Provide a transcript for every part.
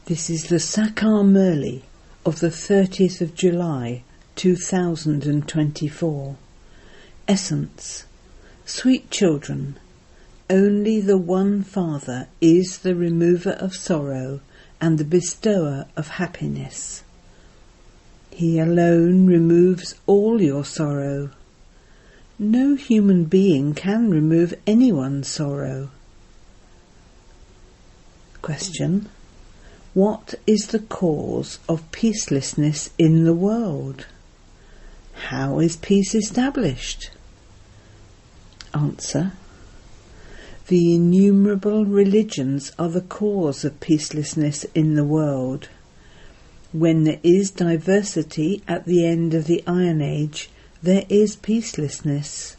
This is the Sakar Murli of the 30th of July 2024. Essence. Sweet children, only the one Father is the remover of sorrow and the bestower of happiness. He alone removes all your sorrow. No human being can remove anyone's sorrow. Question. What is the cause of peacelessness in the world? How is peace established? Answer. The innumerable religions are the cause of peacelessness in the world. When there is diversity at the end of the Iron Age, there is peacelessness.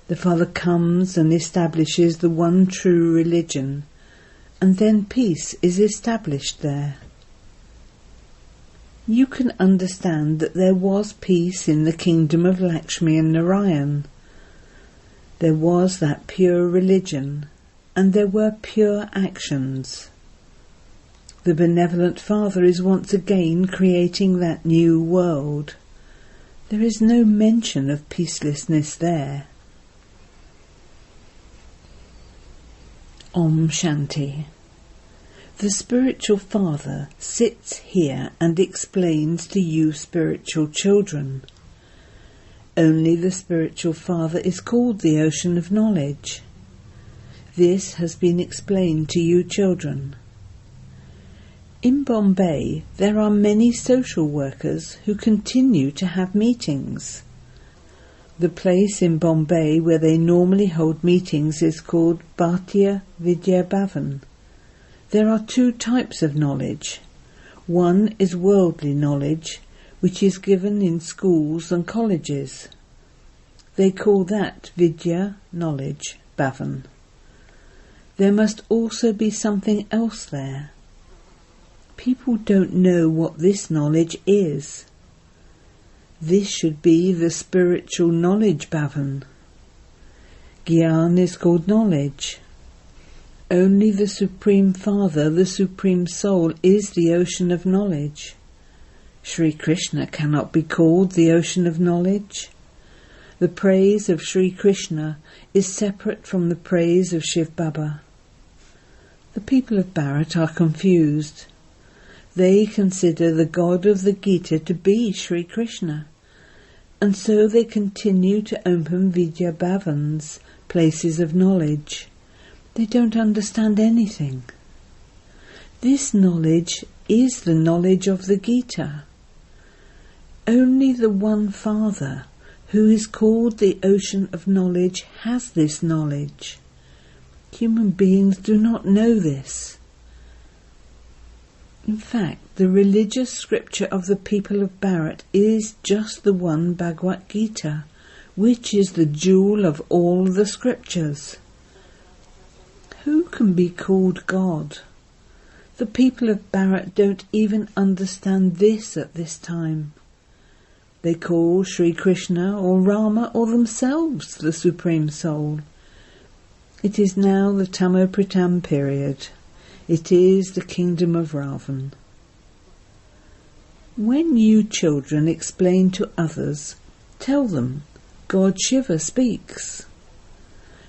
The Father comes and establishes the one true religion, and then peace is established there. You can understand that there was peace in the kingdom of Lakshmi and Narayan. There was that pure religion, and there were pure actions. The benevolent Father is once again creating that new world. There is no mention of peacelessness there. Om Shanti. The spiritual Father sits here and explains to you spiritual children. Only the spiritual Father is called the ocean of knowledge. This has been explained to you children. In Bombay there are many social workers who continue to have meetings. The place in Bombay where they normally hold meetings is called Bharatiya Vidya Bhavan. There are two types of knowledge. One is worldly knowledge, which is given in schools and colleges. They call that Vidya, knowledge, Bhavan. There must also be something else there. People don't know what this knowledge is. This should be the spiritual knowledge Bhavan. Gyan is called knowledge. Only the Supreme Father, the Supreme Soul, is the ocean of knowledge. Sri Krishna cannot be called the ocean of knowledge. The praise of Sri Krishna is separate from the praise of Shiv Baba. The people of Bharat are confused. They consider the God of the Gita to be Sri Krishna, and so they continue to open Vidya Bhavans, places of knowledge. They don't understand anything. This knowledge is the knowledge of the Gita. Only the one Father, who is called the ocean of knowledge, has this knowledge. Human beings do not know this. In fact, the religious scripture of the people of Bharat is just the one Bhagavad Gita, which is the jewel of all the scriptures. Who can be called God? The people of Bharat don't even understand this at this time. They call Sri Krishna or Rama or themselves the Supreme Soul. It is now the Tamopratam period. It is the kingdom of Ravan. When you children explain to others, tell them God Shiva speaks.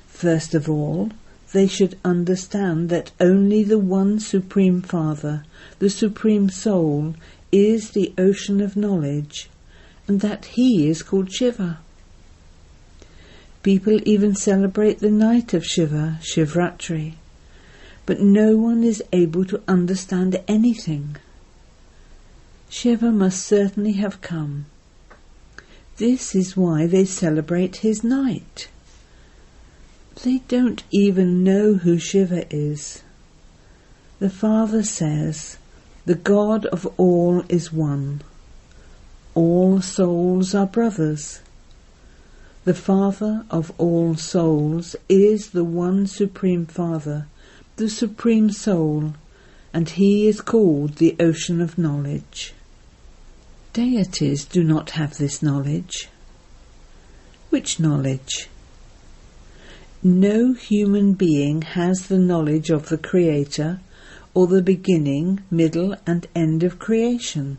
First of all, they should understand that only the one Supreme Father, the Supreme Soul, is the ocean of knowledge, and that he is called Shiva. People even celebrate the night of Shiva, Shivratri, but no one is able to understand anything. Shiva must certainly have come. This is why they celebrate his night. They don't even know who Shiva is. The Father says, the God of all is one. All souls are brothers. The Father of all souls is the one Supreme Father, the Supreme Soul, and he is called the ocean of knowledge. Deities do not have this knowledge. Which knowledge? No human being has the knowledge of the Creator or the beginning, middle and end of creation.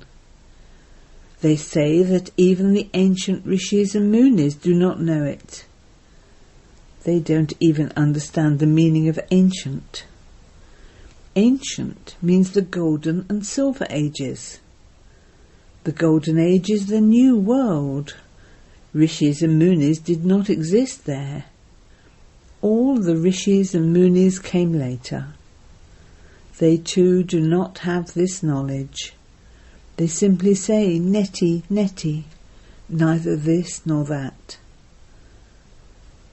They say that even the ancient rishis and munis do not know it. They don't even understand the meaning of ancient. Ancient means the golden and silver ages. The golden age is the new world. Rishis and munis did not exist there. All the rishis and munis came later. They too do not have this knowledge. They simply say, neti, neti, neither this nor that.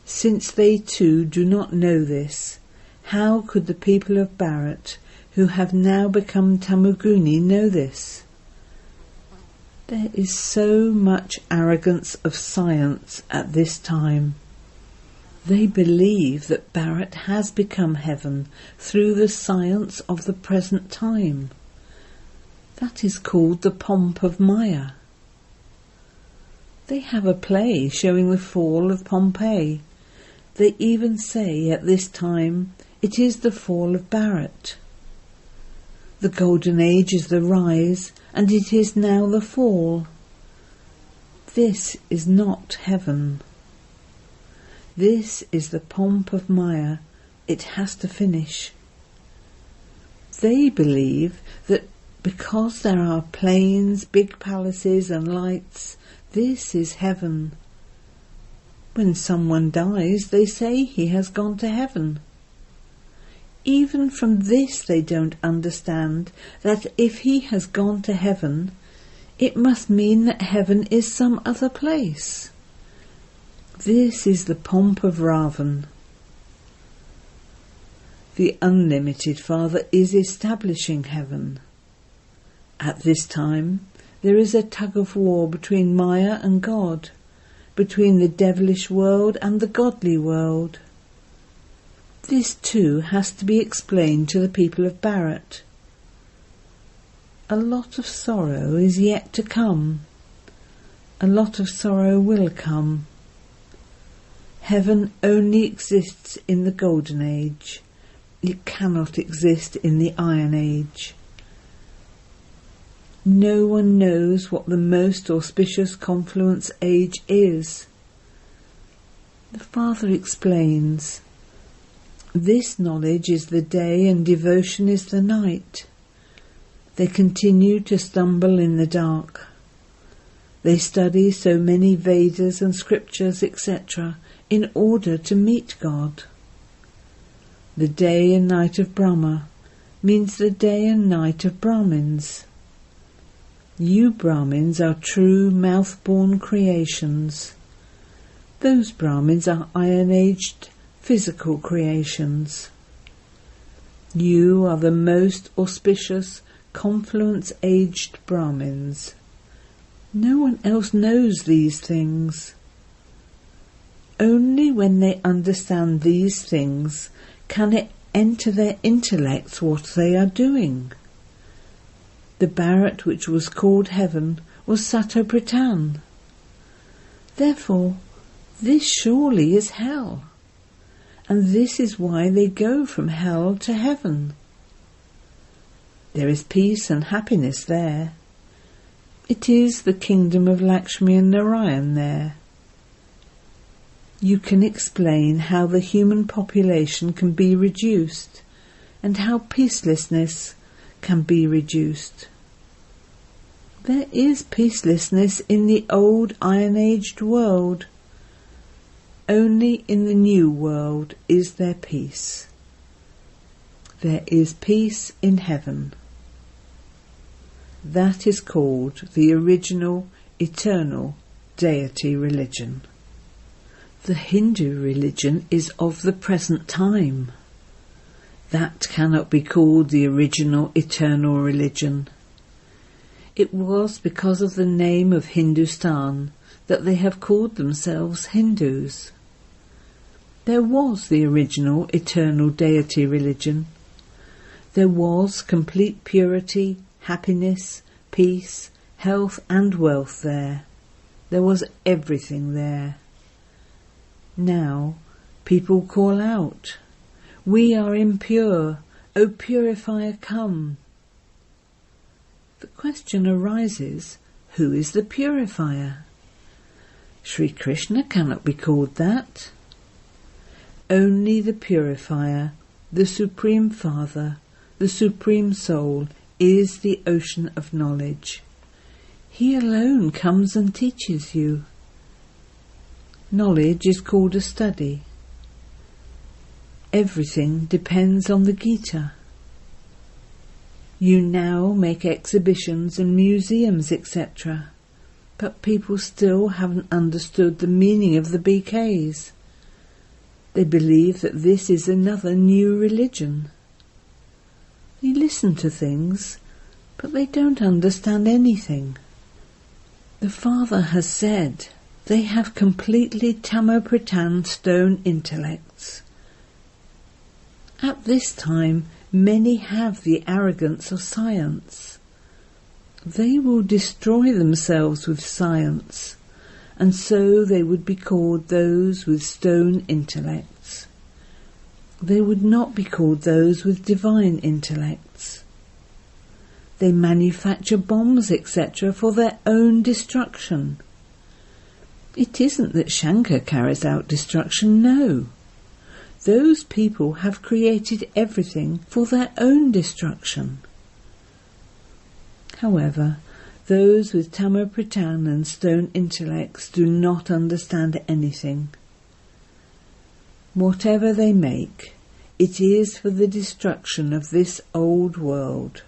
Since they too do not know this, how could the people of Bharat, who have now become Tamaguni, know this? There is so much arrogance of science at this time. They believe that Bharat has become heaven through the science of the present time. That is called the pomp of Maya. They have a play showing the fall of Pompeii. They even say at this time it is the fall of Bharat. The golden age is the rise, and it is now the fall. This is not heaven. This is the pomp of Maya. It has to finish. They believe that because there are planes, big palaces and lights, this is heaven. When someone dies, they say he has gone to heaven. Even from this they don't understand that if he has gone to heaven, it must mean that heaven is some other place. This is the pomp of Ravan. The unlimited Father is establishing heaven. At this time, there is a tug of war between Maya and God, between the devilish world and the godly world. This too has to be explained to the people of Bharat. A lot of sorrow is yet to come. A lot of sorrow will come. Heaven only exists in the Golden Age. It cannot exist in the Iron Age. No one knows what the most auspicious confluence age is. The Father explains, this knowledge is the day and devotion is the night. They continue to stumble in the dark. They study so many Vedas and scriptures, etc., in order to meet God. The day and night of Brahma means the day and night of Brahmins. You Brahmins are true mouth-born creations. Those Brahmins are iron-aged physical creations. You are the most auspicious confluence-aged Brahmins. No one else knows these things. Only when they understand these things can it enter their intellects what they are doing. The Bharat which was called heaven was Satopritan. Therefore, this surely is hell, and this is why they go from hell to heaven. There is peace and happiness there. It is the kingdom of Lakshmi and Narayan there. You can explain how the human population can be reduced, and how peacelessness can be reduced. There is peacelessness in the old iron-aged world. Only in the new world is there peace. There is peace in heaven. That is called the original, eternal deity religion. The Hindu religion is of the present time. That cannot be called the original, eternal religion. It was because of the name of Hindustan that they have called themselves Hindus. There was the original, eternal deity religion. There was complete purity, happiness, peace, health and wealth there. There was everything there. Now people call out, "We are impure, O purifier, come. The question arises, who is the purifier? Sri Krishna cannot be called that. Only the purifier, the Supreme Father, the Supreme Soul, is the ocean of knowledge. He alone comes and teaches you. Knowledge is called a study. Everything depends on the Gita. You now make exhibitions and museums, etc., but people still haven't understood the meaning of the bouquets. They believe that this is another new religion. They listen to things, but they don't understand anything. The Father has said they have completely Tamo-Pradhan stone intellects. At this time, many have the arrogance of science. They will destroy themselves with science, and so they would be called those with stone intellects. They would not be called those with divine intellects. They manufacture bombs, etc., for their own destruction. It isn't that Shankar carries out destruction, no. Those people have created everything for their own destruction. However, those with Tamo-Pradhan and stone intellects do not understand anything. Whatever they make, it is for the destruction of this old world.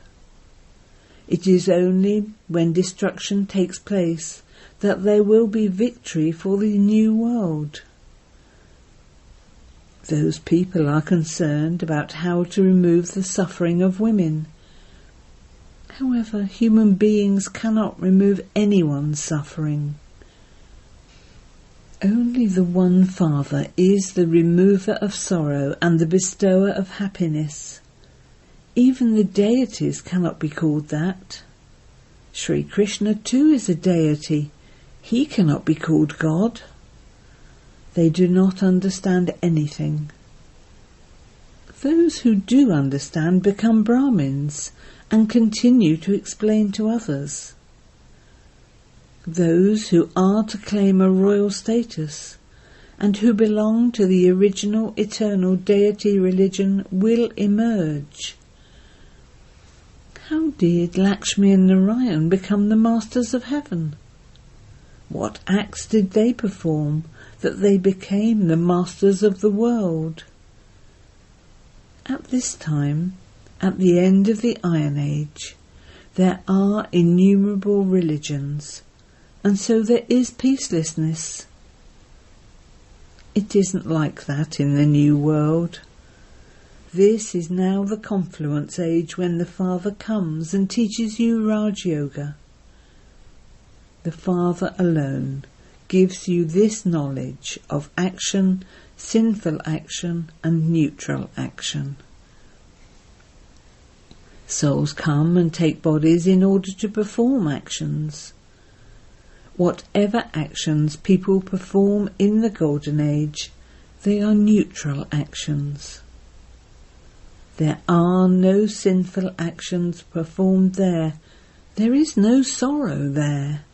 It is only when destruction takes place that there will be victory for the new world. Those people are concerned about how to remove the suffering of women. However, human beings cannot remove anyone's suffering. Only the one Father is the remover of sorrow and the bestower of happiness. Even the deities cannot be called that. Sri Krishna too is a deity. He cannot be called God. They do not understand anything. Those who do understand become Brahmins and continue to explain to others. Those who are to claim a royal status and who belong to the original eternal deity religion will emerge. How did Lakshmi and Narayan become the masters of heaven? What acts did they perform that they became the masters of the world? At this time, at the end of the Iron Age, there are innumerable religions, and so there is peacelessness. It isn't like that in the new world. This is now the confluence age when the Father comes and teaches you Raj Yoga. The Father alone gives you this knowledge of action, sinful action and neutral action. Souls come and take bodies in order to perform actions. Whatever actions people perform in the Golden Age, they are neutral actions. There are no sinful actions performed there. There is no sorrow there.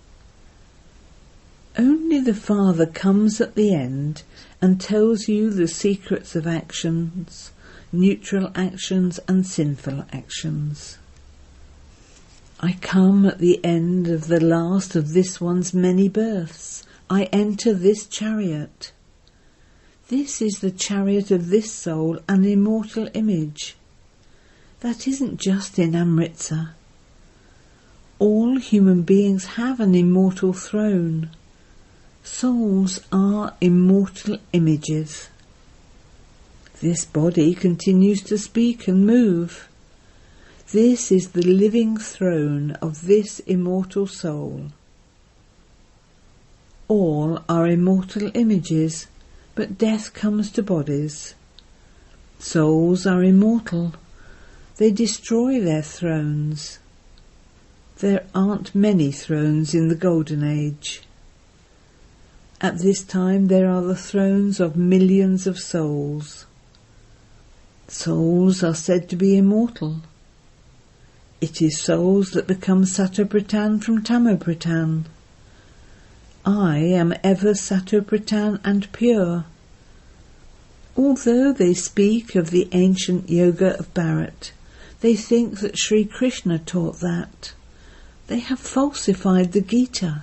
Only the Father comes at the end and tells you the secrets of actions, neutral actions and sinful actions. I come at the end of the last of this one's many births. I enter this chariot. This is the chariot of this soul, an immortal image. That isn't just in Amritsar. All human beings have an immortal throne. Souls are immortal images. This body continues to speak and move. This is the living throne of this immortal soul. All are immortal images, but death comes to bodies. Souls are immortal. They destroy their thrones. There aren't many thrones in the Golden Age. At this time there are the thrones of millions of souls. Souls are said to be immortal. It is souls that become Satopratan from Tamopratan. I am ever Satopratan and pure. Although they speak of the ancient yoga of Bharat, they think that Sri Krishna taught that. They have falsified the Gita.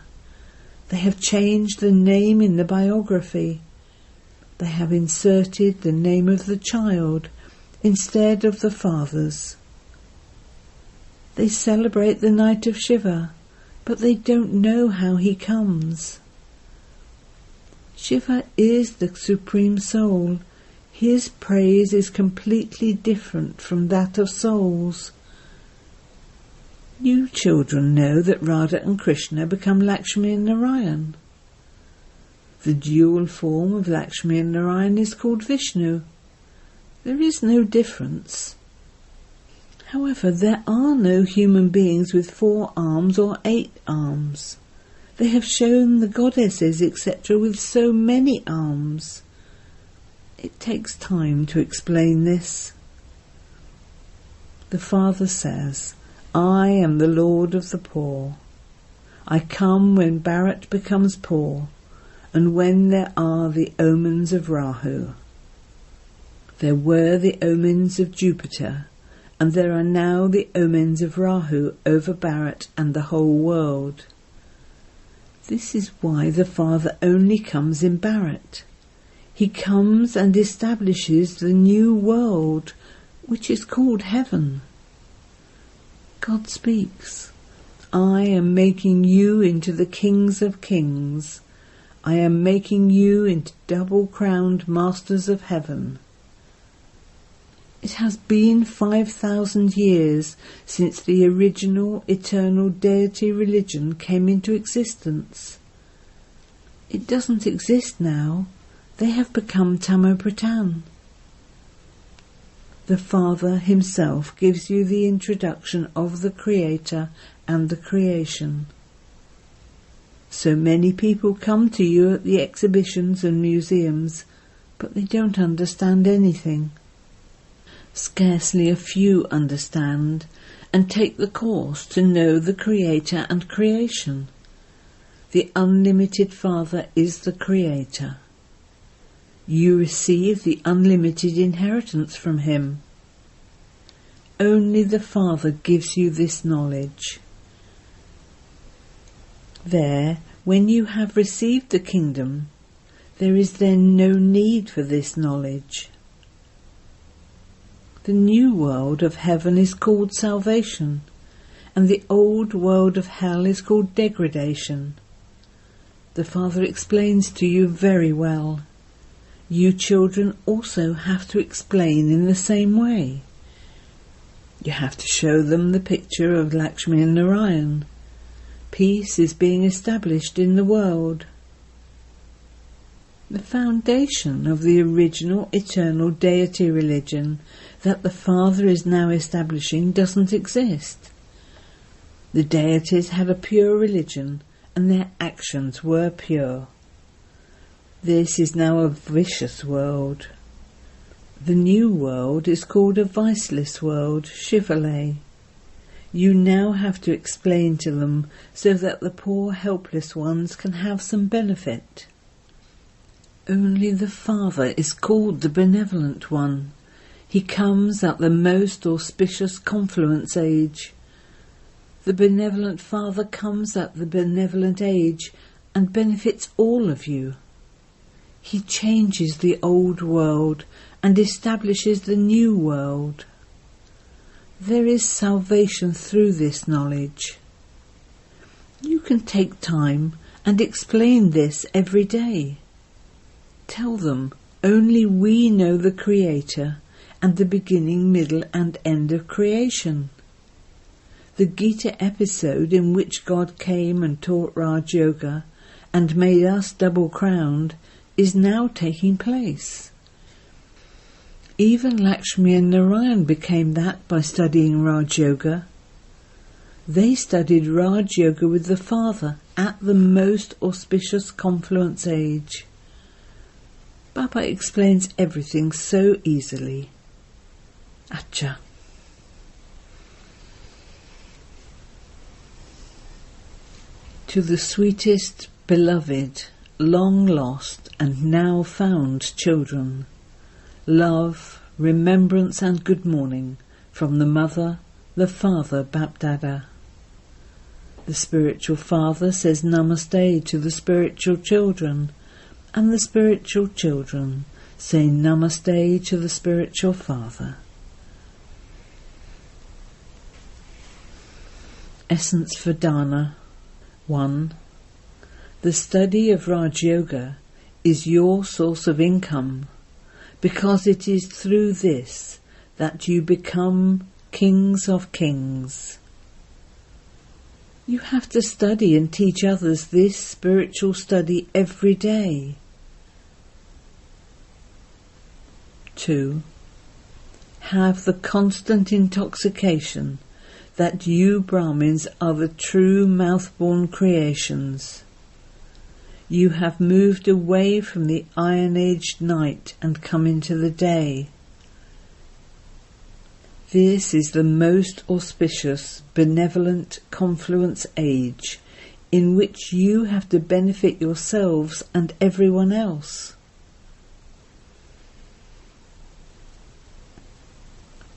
They have changed the name in the biography. They have inserted the name of the child instead of the father's. They celebrate the night of Shiva, but they don't know how he comes. Shiva is the Supreme Soul. His praise is completely different from that of souls. You children know that Radha and Krishna become Lakshmi and Narayan. The dual form of Lakshmi and Narayan is called Vishnu. There is no difference. However, there are no human beings with 4 arms or 8 arms. They have shown the goddesses, etc., with so many arms. It takes time to explain this. The Father says, I am the Lord of the poor. I come when Bharat becomes poor, and when there are the omens of Rahu. There were the omens of Jupiter, and there are now the omens of Rahu over Bharat and the whole world. This is why the Father only comes in Bharat. He comes and establishes the new world, which is called heaven. God speaks, I am making you into the kings of kings. I am making you into double-crowned masters of heaven. It has been 5,000 years since the original eternal deity religion came into existence. It doesn't exist now. They have become Tamopratan. The Father himself gives you the introduction of the Creator and the creation. So many people come to you at the exhibitions and museums, but they don't understand anything. Scarcely a few understand and take the course to know the Creator and creation. The unlimited Father is the Creator. You receive the unlimited inheritance from him. Only the Father gives you this knowledge. There, when you have received the kingdom, there is then no need for this knowledge. The new world of heaven is called salvation, and the old world of hell is called degradation. The Father explains to you very well. You children also have to explain in the same way. You have to show them the picture of Lakshmi and Narayan. Peace is being established in the world. The foundation of the original eternal deity religion that the Father is now establishing doesn't exist. The deities had a pure religion and their actions were pure. This is now a vicious world. The new world is called a viceless world, Shivalay. You now have to explain to them so that the poor helpless ones can have some benefit. Only the Father is called the Benevolent One. He comes at the most auspicious confluence age. The Benevolent Father comes at the benevolent age and benefits all of you. He changes the old world and establishes the new world. There is salvation through this knowledge. You can take time and explain this every day. Tell them only we know the Creator and the beginning, middle and end of creation. The Gita episode in which God came and taught Raj Yoga and made us double-crowned is now taking place. Even Lakshmi and Narayan became that by studying Raj Yoga. They studied Raj Yoga with the Father at the most auspicious confluence age. Baba explains everything so easily. Acha. To the sweetest, beloved, long lost and now found children, love, remembrance and good morning from the Mother, the Father, Bapdada. The spiritual father says Namaste to the spiritual children, and the spiritual children say Namaste to the spiritual father. Essence for Dana. 1. The study of Raj Yoga is your source of income, because it is through this that you become kings of kings. You have to study and teach others this spiritual study every day. 2. Have the constant intoxication that you Brahmins are the true mouth-born creations. You have moved away from the iron-aged night and come into the day. This is the most auspicious, benevolent confluence age in which you have to benefit yourselves and everyone else.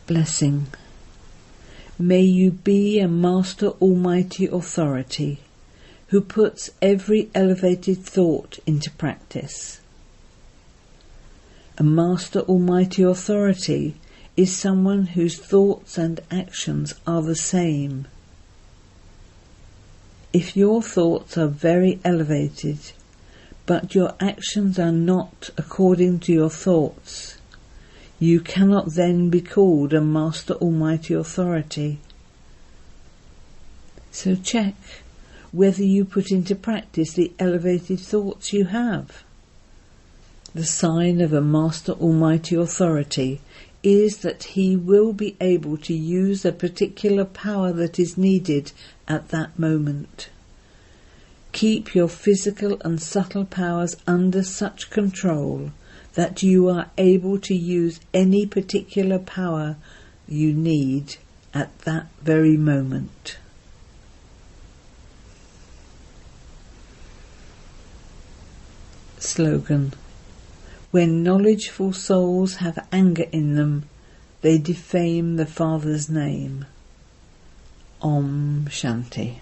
Blessing. May you be a Master Almighty Authority who puts every elevated thought into practice. A Master Almighty Authority is someone whose thoughts and actions are the same. If your thoughts are very elevated, but your actions are not according to your thoughts, you cannot then be called a Master Almighty Authority. So check whether you put into practice the elevated thoughts you have. The sign of a Master Almighty Authority is that he will be able to use a particular power that is needed at that moment. Keep your physical and subtle powers under such control that you are able to use any particular power you need at that very moment. Slogan. When knowledgeful souls have anger in them, they defame the Father's name. Om Shanti.